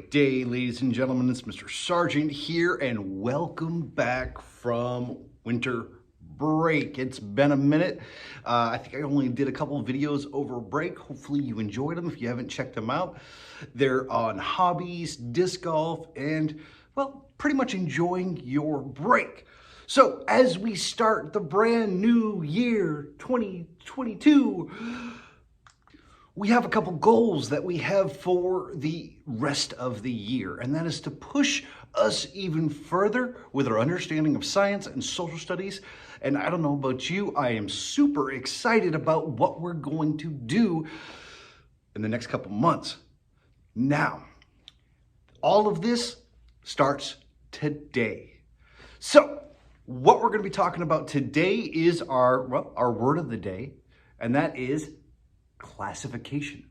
Great day, ladies and gentlemen. It's Mr. Sargent here, and welcome back from winter break. It's been a minute. I think I only did a couple of videos over break. Hopefully you enjoyed them if you haven't checked them out. They're on hobbies, disc golf, and, well, pretty much enjoying your break. So as we start the brand new year, 2022, we have a couple goals that we have for the rest of the year, and that is to push us even further with our understanding of science and social studies. And I don't know about you, I am super excited about what we're going to do in the next couple months. Now, all of this starts today. So, what we're going to be talking about today is our word of the day, and that is classification.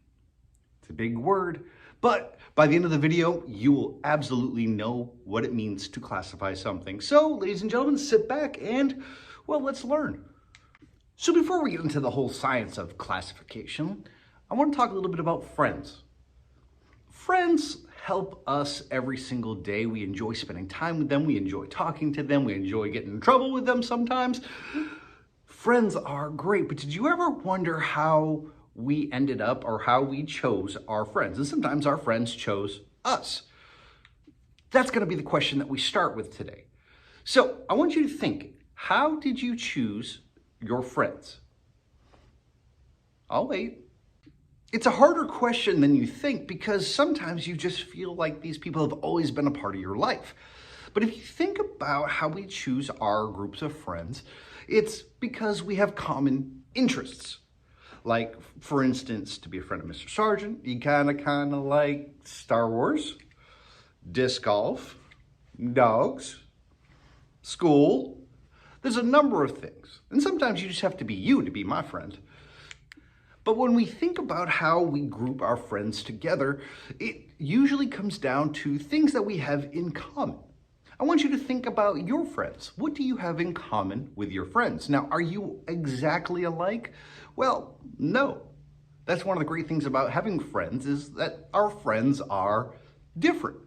It's a big word, but by the end of the video, you will absolutely know what it means to classify something. So, ladies and gentlemen, sit back and, well, let's learn. So before we get into the whole science of classification, I want to talk a little bit about friends. Friends help us every single day. We enjoy spending time with them. We enjoy talking to them. We enjoy getting in trouble with them sometimes. Friends are great, but did you ever wonder how we ended up or how we chose our friends? And sometimes our friends chose us. That's going to be the question that we start with today. So I want you to think, how did you choose your friends? I'll wait. It's a harder question than you think because sometimes you just feel like these people have always been a part of your life. But if you think about how we choose our groups of friends, it's because we have common interests. Like, for instance, to be a friend of Mr. Sargent, you kind of like Star Wars, disc golf, dogs, school. There's a number of things. And sometimes you just have to be you to be my friend. But when we think about how we group our friends together, it usually comes down to things that we have in common. I want you to think about your friends. What do you have in common with your friends? Now, are you exactly alike? Well, no. That's one of the great things about having friends is that our friends are different.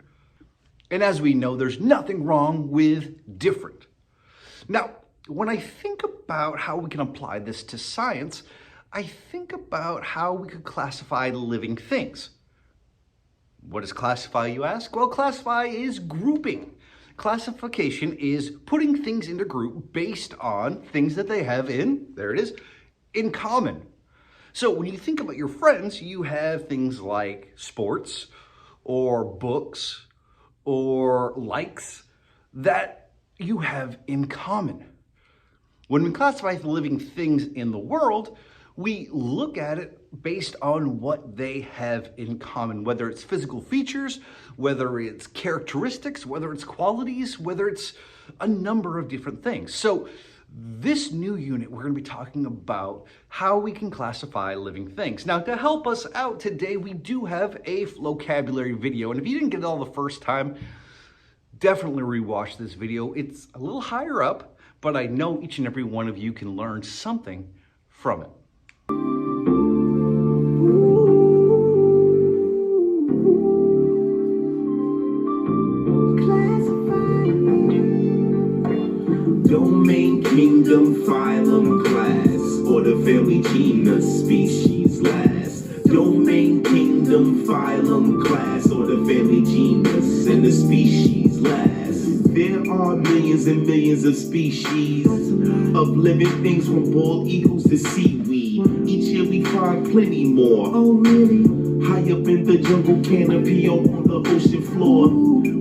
And as we know, there's nothing wrong with different. Now, when I think about how we can apply this to science, I think about how we could classify living things. What is classify, you ask? Well, classify is grouping. Classification is putting things into group based on things that they have in common. So when you think about your friends, you have things like sports or books or likes that you have in common. When we classify the living things in the world, we look at it based on what they have in common, whether it's physical features, whether it's characteristics, whether it's qualities, whether it's a number of different things. So this new unit, we're going to be talking about how we can classify living things. Now, to help us out today, we do have a vocabulary video. And if you didn't get it all the first time, definitely rewatch this video. It's a little higher up, but I know each and every one of you can learn something from it. Domain, kingdom, phylum, class, or the family, genus, species, last. Domain, kingdom, phylum, class, or the family, genus, and the species, last. There are millions and millions of species of living things, from bald eagles to seaweed. Each year we find plenty more. Oh, really? High up in the jungle canopy or on the ocean floor.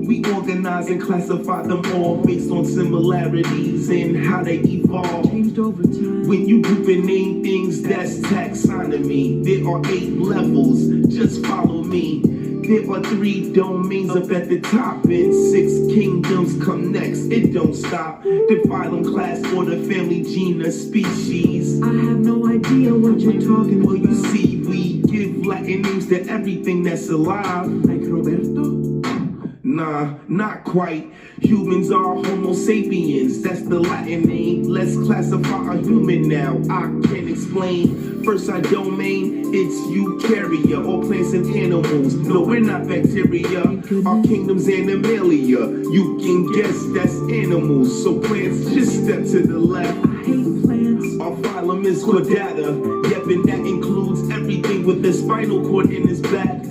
We organize and classify them all based on similarities and how they evolve. Changed over time. When you group and name things, that's taxonomy. There are 8 levels, just follow me. There are 3 domains up at the top, and 6 kingdoms come next. It don't stop. The phylum, class, or the family, genus, species. I have no idea what you're talking about. Well, you see, we give Latin names to everything that's alive. Like Roberto? Nah, not quite. Humans are Homo sapiens, that's the Latin name. Let's classify a human now, I can explain. First our domain, it's eukarya, all plants and animals. No, we're not bacteria. Our kingdom's animalia. You can guess that's animals. So plants, just step to the left. Our phylum is Chordata. Yep, and that includes everything with the spinal cord in its back.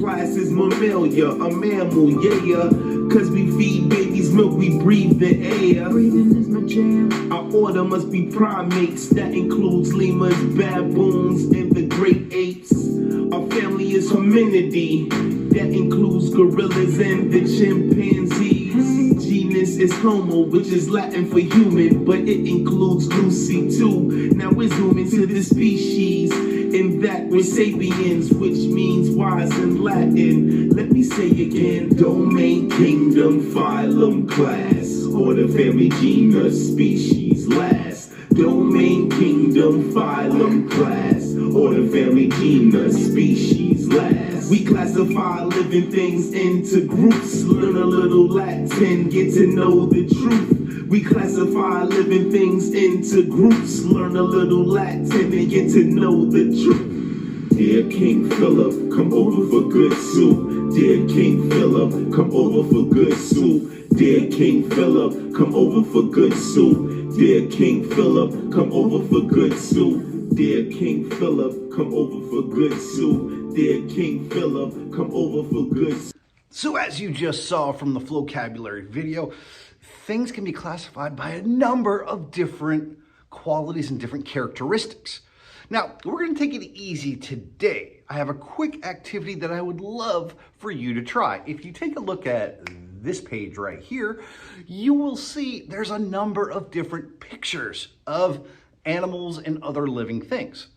Class is mammalia, a mammal, yeah. Cause we feed babies milk, we breathe the air. Breathing is my jam. Our order must be primates. That includes lemurs, baboons, and the great apes. Our family is hominidae. That includes gorillas and the chimpanzees. Genus is Homo, which is Latin for human, but it includes Lucy too. Now we're zooming to the species. In that we're sapiens, which means wise in Latin. Let me say again: domain, kingdom, phylum, class, order, family, genus, species, last. Domain, kingdom, phylum, class, order, family, genus, species, last. We classify living things into groups. Learn a little Latin, get to know the truth. We classify living things into groups. Learn a little Latin and get to know the truth. Dear King Philip, come over for good soup. Dear King Philip, come over for good soup. Dear King Philip, come over for good soup. Dear King Philip, come over for good soup. Dear King Philip, come over for good soup. Dear King Philip, come over for good soup. So as you just saw from the vocabulary video, things can be classified by a number of different qualities and different characteristics. Now, we're going to take it easy today. I have a quick activity that I would love for you to try. If you take a look at this page right here, you will see there's a number of different pictures of animals and other living things.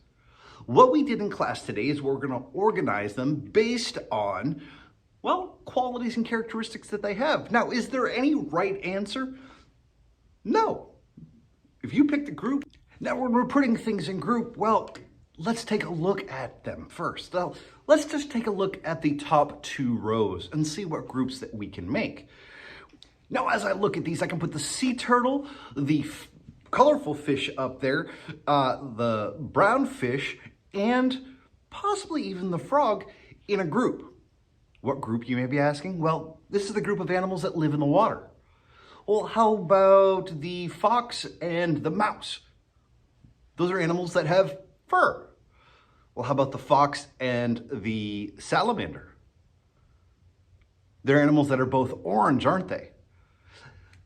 What we did in class today is we're going to organize them based on, well, qualities and characteristics that they have. Now, is there any right answer? No. If you picked a group, now when we're putting things in group, well, let's take a look at them first. Now, let's just take a look at the top two rows and see what groups that we can make. Now, as I look at these, I can put the sea turtle, the colorful fish up there, the brown fish, and possibly even the frog in a group. What group, you may be asking? Well, this is the group of animals that live in the water. Well, how about the fox and the mouse? Those are animals that have fur. Well, how about the fox and the salamander? They're animals that are both orange, aren't they?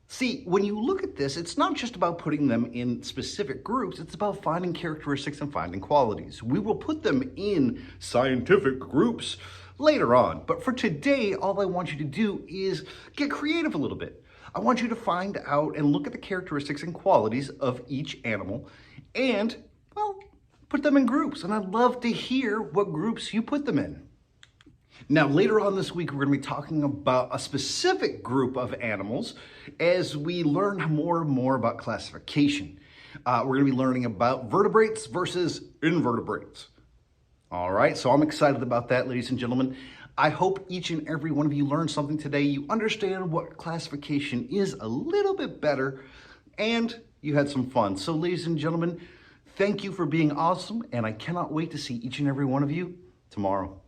See, when you look at this, it's not just about putting them in specific groups, it's about finding characteristics and finding qualities. We will put them in scientific groups later on, but for today, all I want you to do is get creative a little bit. I want you to find out and look at the characteristics and qualities of each animal and, well, put them in groups. And I'd love to hear what groups you put them in. Now, later on this week, we're going to be talking about a specific group of animals as we learn more and more about classification. We're going to be learning about vertebrates versus invertebrates. All right, so I'm excited about that, ladies and gentlemen. I hope each and every one of you learned something today. You understand what classification is a little bit better, and you had some fun. So, ladies and gentlemen, thank you for being awesome, and I cannot wait to see each and every one of you tomorrow.